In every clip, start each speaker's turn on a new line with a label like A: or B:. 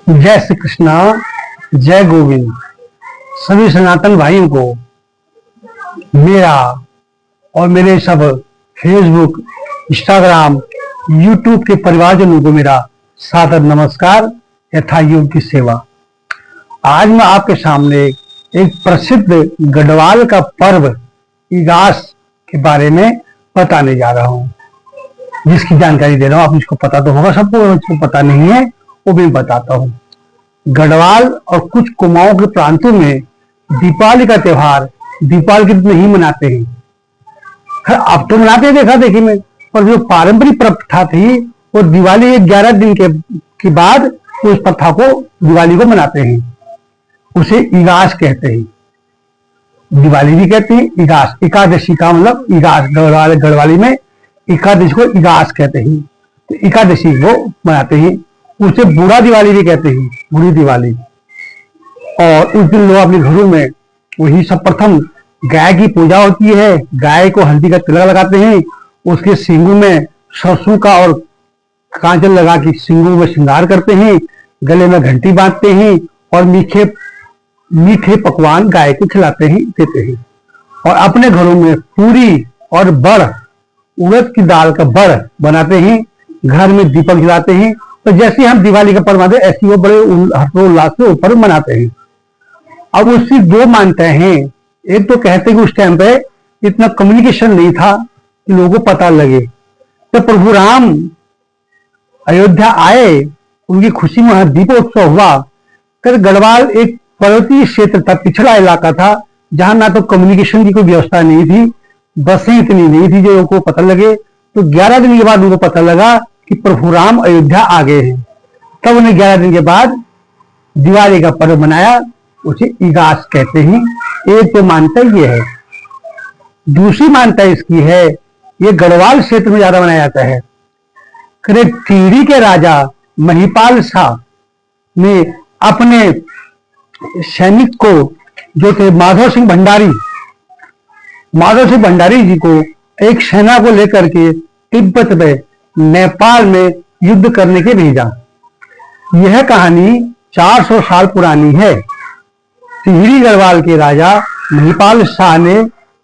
A: जय श्री कृष्णा, जय गोविंद। सभी सनातन भाइयों को मेरा और मेरे सब फेसबुक, इंस्टाग्राम, यूट्यूब के परिवारजनों को मेरा सादर नमस्कार यथा योग की सेवा। आज मैं आपके सामने एक प्रसिद्ध गढ़वाल का पर्व इगास के बारे में बताने जा रहा हूं, जिसकी जानकारी दे रहा हूं। आप इसको पता तो होगा सबको, इसको पता नहीं है वो भी बताता हूं। गढ़वाल और कुछ कुमाऊं के प्रांतों में दीपावली का त्योहार दीपावली के दिन नहीं मनाते हैं। अब तो मनाते हैं देखा देखी में, पर जो पारंपरिक प्रथा थी वो दिवाली 11 दिन के बाद उस प्रथा को दिवाली को मनाते हैं। उसे इगास कहते हैं, दिवाली भी कहते हैं, इगास एकादशी का मतलब इगास। गढ़वाली में एकादशी को इगास कहते हैं, तो एकादशी को मनाते हैं। उसे बूढ़ा दिवाली भी कहते हैं, बूढ़ी दिवाली। और उस दिन लोग अपने घरों में वही सब प्रथम गाय की पूजा होती है। गाय को हल्दी का तिलक लगाते हैं, उसके सींगों में सरसों का और कांचल लगा के सींगों में श्रृंगार करते हैं, गले में घंटी बांधते हैं और मीठे पकवान गाय को खिलाते हैं, देते हैं। और अपने घरों में पूरी और बड़, उड़द की दाल का बड़ बनाते हैं, घर में दीपक जलाते हैं। तो जैसे हम दिवाली का पर्व मनाते हैं, ऐसी वो बड़े हर्षोल्लास से पर्व मनाते हैं। अब उसकी दो मान्यताएं हैं। एक तो कहते हैं कि उस टाइम पे इतना कम्युनिकेशन नहीं था कि लोगों को पता लगे। तो प्रभु राम अयोध्या आए, उनकी खुशी में दीपोत्सव हुआ। फिर गढ़वाल एक पर्वतीय क्षेत्र था, पिछड़ा इलाका था, जहां ना तो कम्युनिकेशन की कोई व्यवस्था नहीं थी, बसें इतनी नहीं थी जो लोगों को पता लगे। तो 11 दिन के बाद उनको पता लगा कि प्रभु राम अयोध्या आ गए हैं। तब उन्हें 11 दिन के बाद दिवाली का पर्व मनाया, उसे इगास कहते हैं। एक तो मान्यता ये है। दूसरी मान्यता इसकी है, ये गढ़वाल क्षेत्र में ज्यादा मनाया जाता है। टिहरी के राजा महिपाल शाह ने अपने सैनिक को, जो थे माधव सिंह भंडारी जी को, एक सेना को लेकर के तिब्बत में, नेपाल में युद्ध करने के भेजा। यह कहानी 400 साल पुरानी है। टिहरी गढ़वाल के राजा महिपाल शाह ने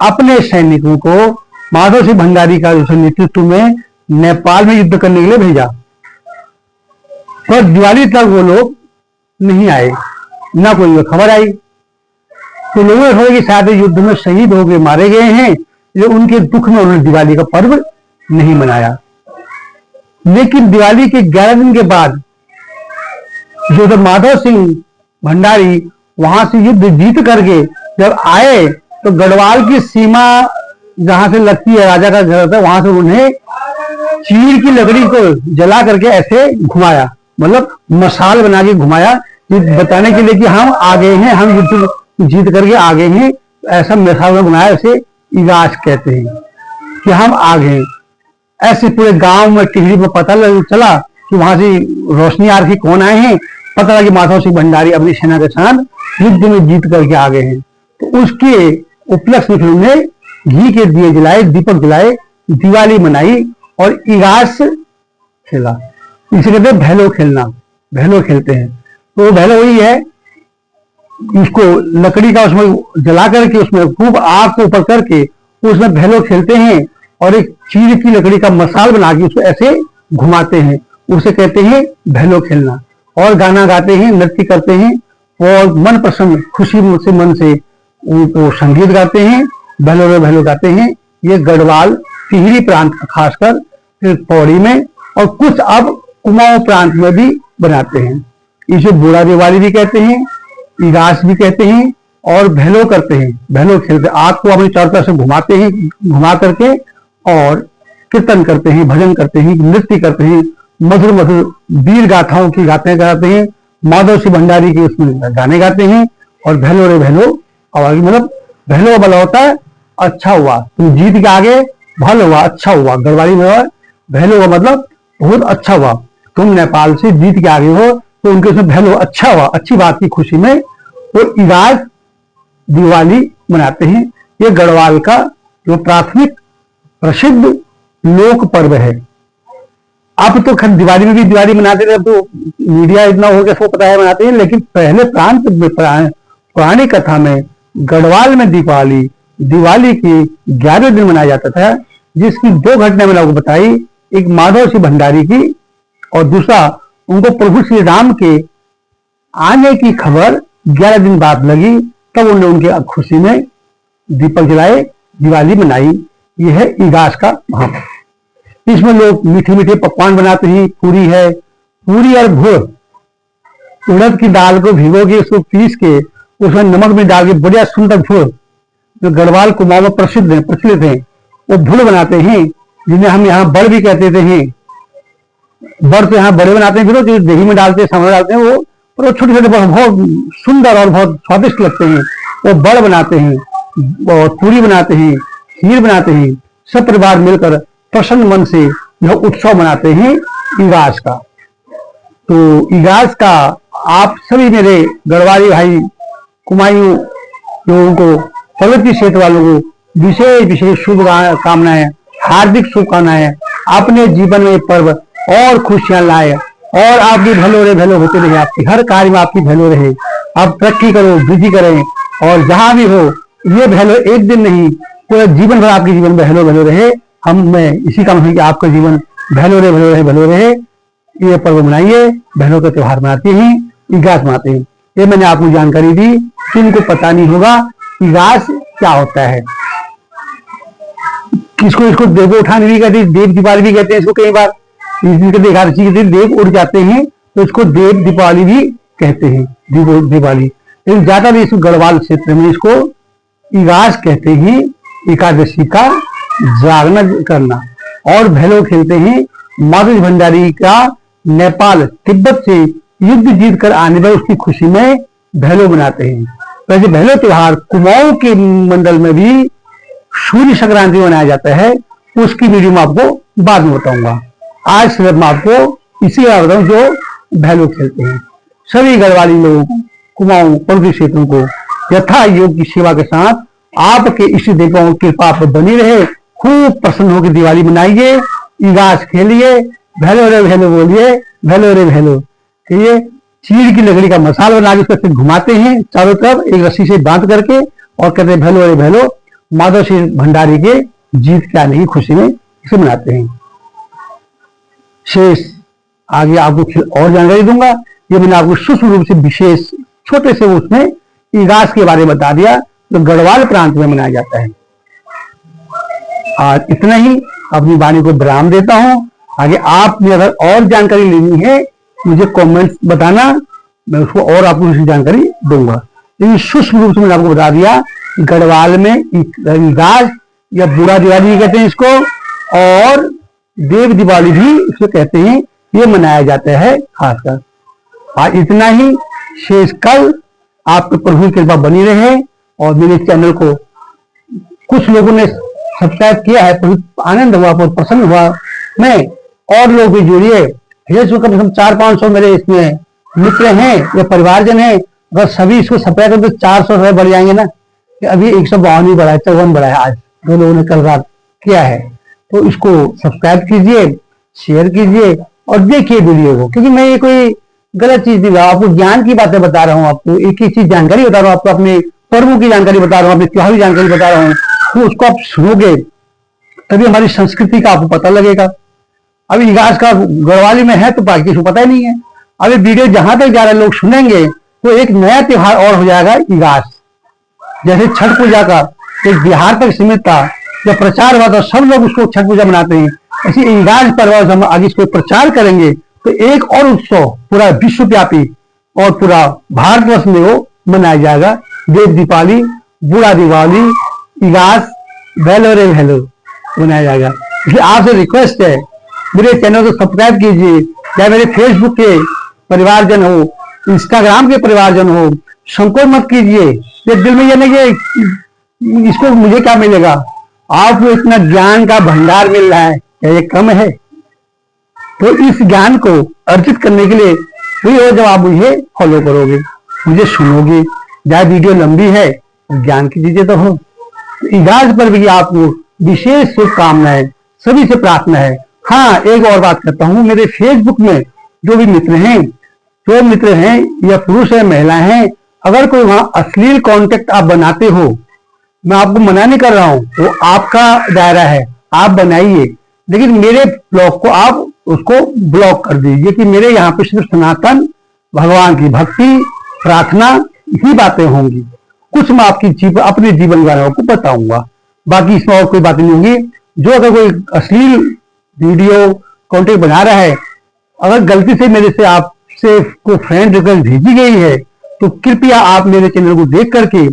A: अपने सैनिकों को माधव सिंह भंडारी का नेतृत्व में नेपाल में युद्ध करने के लिए भेजा। पर दिवाली तक वो लोग नहीं आए, ना कोई खबर आई। तो लोगों ने सोचा कि शायद युद्ध में शहीद हो गए, मारे गए हैं, जो उनके दुख में उन्होंने दिवाली का पर्व नहीं मनाया। लेकिन दिवाली के 11 दिन के बाद जो माधव सिंह भंडारी वहां से युद्ध जीत करके जब आए, तो गढ़वाल की सीमा जहां से लगती है, राजा का घर था, वहां से उन्हें चीड़ की लकड़ी को जला करके ऐसे घुमाया, मतलब मसाल बना के घुमाया, बताने के लिए कि हम आ गए हैं, हम युद्ध जीत करके आ गए हैं। ऐसा मसाल बनाया, ऐसे इगास कहते हैं कि हम आ गए। ऐसे पूरे गांव में, टिहरी में पता चला कि वहां से रोशनी आ रही, कौन आए हैं। पता लगा कि माधव सिंह भंडारी अपनी सेना के साथ युद्ध में जीत करके आ गए हैं। तो उसके उपलक्ष्य में उन्होंने घी के दिए जलाए, दीपक जलाए, दिवाली मनाई और इगास खेला। इसे कहते हैं भैलो खेलना, भैलो खेलते हैं। तो भैलो वही है, इसको लकड़ी का उसमें जला करके, उसमें खूब आग को ऊपर करके उसमें भैलो खेलते हैं और एक चीड़ की लकड़ी का मसाल बना के उसको ऐसे घुमाते हैं, उसे कहते हैं भैलो खेलना। और गाना गाते हैं, नृत्य करते हैं और मन प्रसन्न, खुशी से मन से उनको संगीत गाते हैं, भैलो रे भैलो गाते हैं। ये गढ़वाल टिहरी प्रांत का, खासकर फिर पौड़ी में और कुछ अब कुमाऊं प्रांत में भी बनाते हैं। इसे बूढ़ा दिवाली भी कहते हैं, इगास भी कहते हैं और भैलो करते हैं, भैलो खेलते हैं। आग को अपनी चारों तरफ से घुमाते हैं, घुमा करके और कीर्तन करते हैं, भजन करते हैं, नृत्य करते हैं, मधुर मधुर वीर गाथाओं की गाते गाते हैं, माधव सिंह भंडारी के उसमें गाने गाते हैं और भैलो रे भैलो आवाज, मतलब भैलो वाला होता है अच्छा हुआ, तुम जीत के आगे, भल हुआ, अच्छा हुआ। गढ़वाली में भैलो का मतलब बहुत अच्छा हुआ, तुम नेपाल से जीत के आगे हो, तो उनके उसमें भैलो अच्छा हुआ, अच्छी बात की खुशी में वो इगास दिवाली मनाते हैं। ये गढ़वाल का जो प्राथमिक प्रसिद्ध लोक पर्व है। अब तो खैर दिवाली में भी दिवाली मनाते थे, अब तो मीडिया इतना हो गया, सबको पता है मनाते हैं, लेकिन पहले प्रांत में पुरानी कथा में गढ़वाल में दिवाली की 11 दिन मनाया जाता था, जिसकी 2 घटना मैंने आपको बताई। एक माधव सिंह भंडारी की, और दूसरा उनको प्रभु श्री राम के आने की खबर 11 दिन बाद लगी, तब उन्होंने उनके खुशी में दीपक जलाए, दिवाली मनाई। यह है इगास का महत्व। इसमें लोग मीठे मीठे पकवान बनाते हैं। पूरी और भुड़, उड़द की दाल को भिगो के उसको पीस के उसमें नमक में डाल के बढ़िया सुंदर भुड़, जो गढ़वाल कुमाऊं में प्रचलित है, वो भुड़ बनाते हैं, जिन्हें हम यहाँ बड़ भी कहते थे। बड़ तो यहाँ बड़े बनाते हैं, फिर जो दही में डालते हैं, सामने डालते हैं, वो छोटे छोटे बहुत सुंदर और बहुत स्वादिष्ट लगते हैं। वो बड़ बनाते हैं और पूरी बनाते हैं, खीर बनाते हैं, सब परिवार मिलकर प्रसन्न मन से यह उत्सव मनाते हैं इगास का। तो इगास का आप सभी मेरे गढ़वाली भाई कुमायूं लोगों को, पर्वतीय क्षेत्र वालों को विशेष शुभकामनाएं, हार्दिक शुभकामनाएं। अपने जीवन में पर्व और खुशियां लाए, और आपकी भलो होते रहे, आपके हर कार्य में आपकी भलो रहे, आप तरक्की करो, वृद्धि करें, और जहां भी हो ये भलो एक दिन नहीं, पूरा जीवन भर आपके जीवन में भलो रहे। मैं इसी का मतलब कि आपका जीवन भलो रहे। ये पर्व मनाइए, बहनों का त्योहार मनाते हैं, इगास मनाते हैं। ये मैंने आपको जानकारी दी। जिनको पता नहीं होगा इगास क्या होता है, इसको देवो उठान भी कहते हैं, देव दीपावली भी कहते हैं इसको। कई बार एकादशी के दिन देव उड़ जाते हैं, तो इसको देव दीपावली भी कहते हैं, दिवाली। लेकिन ज्यादा भी इसको गढ़वाल क्षेत्र में इसको इगास कहते हैं। एकादशी का जागरण करना, और भैलो खेलते हैं। माधव भंडारी का नेपाल तिब्बत से युद्ध जीत कर आने पर उसकी खुशी में भैलो मनाते हैं। वैसे भैलो त्योहार कुमाऊं के मंडल में भी सूर्य संक्रांति मनाया जाता है, उसकी वीडियो में आपको बाद में बताऊंगा। आज सिर्फ मैं आपको इसी बात बताऊं जो भैलो खेलते हैं। सभी गढ़वाली लोगों को, कुमाऊं पर्वतीय क्षेत्रों को यथा योग की सेवा के साथ आपके इष्ट देवताओं की कृपा पर बनी रहे। खूब प्रसन्न होकर दिवाली मनाइए, इगास खेलिए, भैलो रे भैलो बोलिए, भैलो रे भैलो। ये चीड़ की लकड़ी का मसाला बना के उसको घुमाते हैं चारों तरफ एक रस्सी से बांध करके, और कहते हैं भैलो रे भैलो। माधव सिंह भंडारी के जीत के आने की खुशी में इसे मनाते हैं। शेष आगे आपको और जानकारी दूंगा। ये मैंने आपको सूक्ष्म रूप से विशेष छोटे से उसमें इगास के बारे में बता दिया, जो तो गढ़वाल प्रांत में मनाया जाता है। आज इतना ही, अपनी वाणी को विराम देता हूं। आगे आपने अगर और जानकारी लेनी है मुझे कमेंट्स बताना, मैं उसको और आपको जानकारी दूंगा। लेकिन सूक्ष्म रूप से मैंने आपको बता दिया, गढ़वाल में इगास या बुरा दिवाली कहते हैं इसको, और देव दिवाली भी इसको कहते हैं, ये मनाया जाता है खासकर। आज इतना ही, शेष कल आपके प्रभु की कृपा बनी रहे। और मेरे चैनल को कुछ लोगों ने सब्सक्राइब किया है, आनंद हुआ, बहुत प्रसन्न हुआ मैं। और लोग भी जुड़िए, फेसबुक कम से कम 400-500 मेरे इसमें मित्र हैं या परिवारजन हैं। अगर सभी इसको सब्सक्राइब कर तो 400 बढ़ जाएंगे ना। अभी 152 ही बढ़ा है, 54 बढ़ा है आज, 2 लोगों ने कल रात किया है। तो इसको सब्सक्राइब कीजिए, शेयर कीजिए और देखिए वीडियो को, क्योंकि मैं ये कोई गलत चीज नहीं, आपको ज्ञान की बातें बता रहा हूँ, आपको एक चीज जानकारी बता रहा हूँ, आपको अपने पर्वों की जानकारी बता रहा हूँ, अपने त्योहार की जानकारी बता रहा हूँ। तो उसको आप सुनोगे तभी हमारी संस्कृति का आपको पता लगेगा। अभी इगास का गढ़वाली में है तो बाकी किसी को पता ही नहीं है। अभी वीडियो जहां तक जा रहे लोग सुनेंगे तो एक नया त्योहार और हो जाएगा इगास। जैसे छठ पूजा का एक बिहार तक सीमित था, जब प्रचार हुआ था सब लोग उसको छठ पूजा मनाते हैं, ऐसे इगास पर्व हम आगे इसको प्रचार करेंगे तो एक और उत्सव पूरा विश्वव्यापी और पूरा भारतवर्ष में वो मनाया जाएगा। देव दीपावली, बुरा दिवाली, इगास, भैलो रे भैलो मनाया जाएगा। इसलिए आपसे रिक्वेस्ट है, मेरे चैनल को सब्सक्राइब कीजिए, चाहे मेरे फेसबुक के परिवारजन हो, इंस्टाग्राम के परिवारजन हो, संकोच मत कीजिए। ये दिल में ये नहीं कि इसको मुझे क्या मिलेगा, आपको इतना ज्ञान का भंडार मिल रहा है, क्या ये कम है? तो इस ज्ञान को अर्जित करने के लिए वही हो जब आप मुझे फॉलो करोगे, मुझे सुनोगे। चाहे वीडियो लंबी है, ज्ञान की चीजें तो हो। इगास पर भी आपको विशेष शुभकामनाएं, सभी से प्रार्थना है, हाँ, एक और बात करता हूँ, मेरे फेसबुक में जो भी मित्र हैं या पुरुष है महिला हैं, अगर कोई वहां अश्लील कांटेक्ट आप बनाते हो, मैं आपको मना नहीं कर रहा हूं, वो आपका दायरा है, आप बनाइए, लेकिन मेरे ब्लॉग को आप उसको ब्लॉक कर दीजिए कि मेरे यहाँ पे सिर्फ सनातन भगवान की भक्ति प्रार्थना ही बातें होंगी। कुछ मैं आपकी अपने जीवन गाथाओं को बताऊंगा, बाकी इसमें और कोई बात नहीं होगी। जो अगर कोई अश्लील वीडियो कंटेंट बना रहा है, अगर गलती से मेरे से आपसे कोई फ्रेंड रिक्वेस्ट भेजी गई है, तो कृपया आप मेरे चैनल को देख करके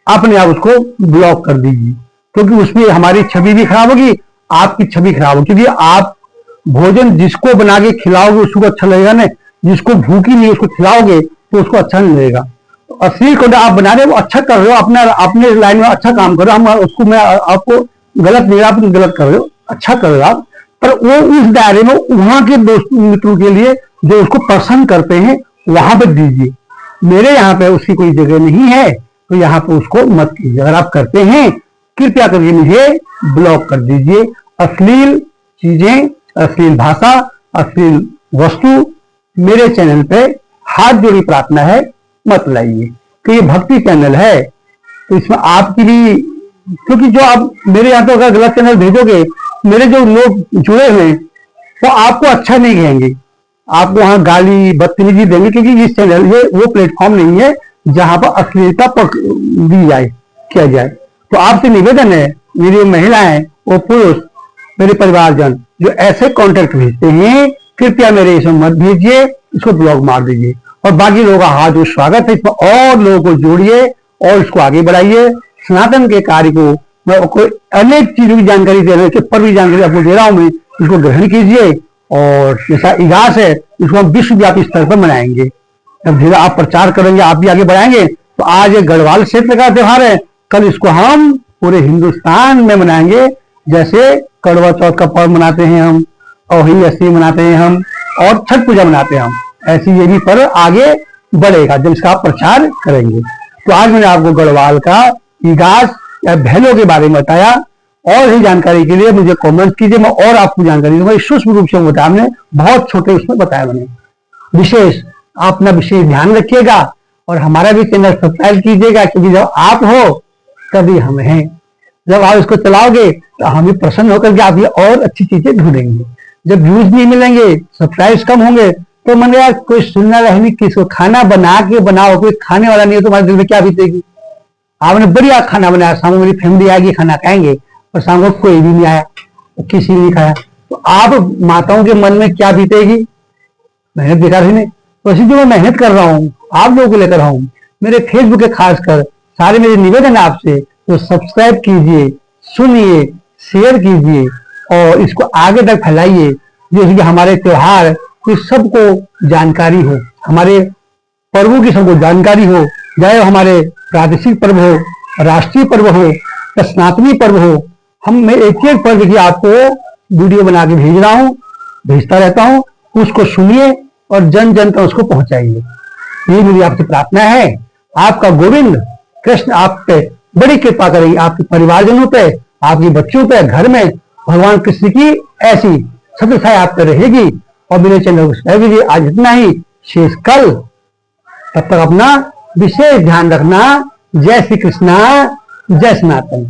A: अपने आप उसको ब्लॉक कर दीजिए, क्योंकि उसमें हमारी छवि भी खराब होगी, आपकी छवि खराब होगी। क्योंकि आप भोजन जिसको बना के खिलाओगे उसको अच्छा लगेगा ना, जिसको भूखी नहीं उसको खिलाओगे तो उसको अच्छा नहीं लगेगा। तो अश्लील कंटेंट आप बना रहे हो, अच्छा कर रहे हो, अपने लाइन में अच्छा काम कर रहे हो, हम उसको मैं आपको गलत नहीं, आप गलत कर रहे हो, अच्छा कर रहे हो आप, पर वो उस दायरे में वहां के दोस्त मित्रों के लिए जो उसको पसंद करते हैं वहां पर दीजिए। मेरे यहाँ पे उसकी कोई जगह नहीं है, तो यहाँ पे उसको मत कीजिए। अगर आप करते हैं कृपया करके मुझे ब्लॉक कर दीजिए। अश्लील चीजें, अश्लील भाषा, अश्लील वस्तु मेरे चैनल पे हाथ जोड़ी प्रार्थना है मत लाइए, कि ये भक्ति चैनल है, तो इसमें आपकी भी, क्योंकि जो आप मेरे यहाँ तो अगर गलत चैनल भेजोगे, मेरे जो लोग जुड़े हुए वो आपको अच्छा नहीं कहेंगे, आपको वहां गाली बदतमीजी देंगे, क्योंकि इस चैनल ये वो प्लेटफॉर्म नहीं है जहां पर अश्लीलता दी जाए, किया जाए। तो आपसे निवेदन है, मेरी महिलाएं और पुरुष, मेरे परिवारजन जो ऐसे कॉन्टेक्ट भेजते हैं, कृपया मेरे इसमें मत भेजिए, इसको ब्लॉक मार दीजिए। और बाकी लोगों का हाथ जो स्वागत है, इसमें और लोगों को जोड़िए और इसको आगे बढ़ाइए। सनातन के कार्य को मैं कोई अनेक चीजों की जानकारी दे रहा हूँ, पर भी जानकारी आपको दे रहा हूं मैं, इसको ग्रहण कीजिए। और जैसा इगास है इसको हम विश्वव्यापी स्तर पर मनाएंगे। जब धीरे आप प्रचार करेंगे, आप भी आगे बढ़ाएंगे, तो आज ये गढ़वाल क्षेत्र का त्योहार है, कल इसको हम पूरे हिंदुस्तान में मनाएंगे। जैसे करवा चौथ का पर्व मनाते हैं हम, और ही अष्टमी मनाते हैं हम, और छठ पूजा मनाते हैं हम, ऐसे ये भी पर्व आगे बढ़ेगा जब इसका आप प्रचार करेंगे। तो आज मैंने आपको गढ़वाल का इगास या भैलों के बारे में बताया। और ही जानकारी के लिए मुझे कमेंट कीजिए, मैं और आपको जानकारी दूंगा। सूक्ष्म रूप से बताया हमने, बहुत छोटे उसमें बताया मैंने। विशेष आप अपना विशेष ध्यान रखिएगा और हमारा भी चैनल सब्सक्राइब कीजिएगा, क्योंकि जब आप हो तभी हम हैं। जब आप इसको चलाओगे तो हम भी प्रसन्न होकर के आप ये और अच्छी चीजें ढूंढेंगे। जब व्यूज नहीं मिलेंगे, सब्सक्राइब कम होंगे, तो मैंने यार कोई सुनना रहनी, किसको खाना बना के बनाओ, कोई खाने वाला नहीं है, तो हमारे दिल में क्या बीतेगी। आपने बढ़िया खाना बनाया, शाम को मेरी फैमिली आएगी, खाना खाएंगे, और शाम को कोई भी नहीं आया, किसी ने नहीं खाया, तो आप माताओं के मन में क्या बीतेगी, मेहनत बेकार है नहीं। तो इसी जो मैं मेहनत कर रहा हूँ आप लोगों को लेकर आऊँ, मेरे फेसबुक के खासकर सारे मेरे निवेदन है आपसे, तो सब्सक्राइब कीजिए, सुनिए, शेयर कीजिए और इसको आगे तक फैलाइए, जैसे कि हमारे त्योहार की सबको जानकारी हो, हमारे पर्वों की सबको जानकारी हो, चाहे हमारे प्रादेशिक पर्व हो, राष्ट्रीय पर्व हो या सनातनी पर्व हो। मैं एक एक पर्व की आपको वीडियो बना के भेज रहा हूँ, भेजता रहता हूँ, उसको सुनिए और जन जन तक उसको पहुंचाइए। ये मेरी आपसे प्रार्थना है। आपका गोविंद कृष्ण आप पे बड़ी कृपा करेंगे, आपके परिवारजनों पे, आपके बच्चों पे, घर में भगवान कृष्ण की ऐसी छत्र छाया आप पे रहेगी। और मेरे चैनल को सब्सक्राइब कीजिए। आज इतना ही, शेष कल। तब तक अपना विशेष ध्यान रखना। जय श्री कृष्णा, जय सनातन।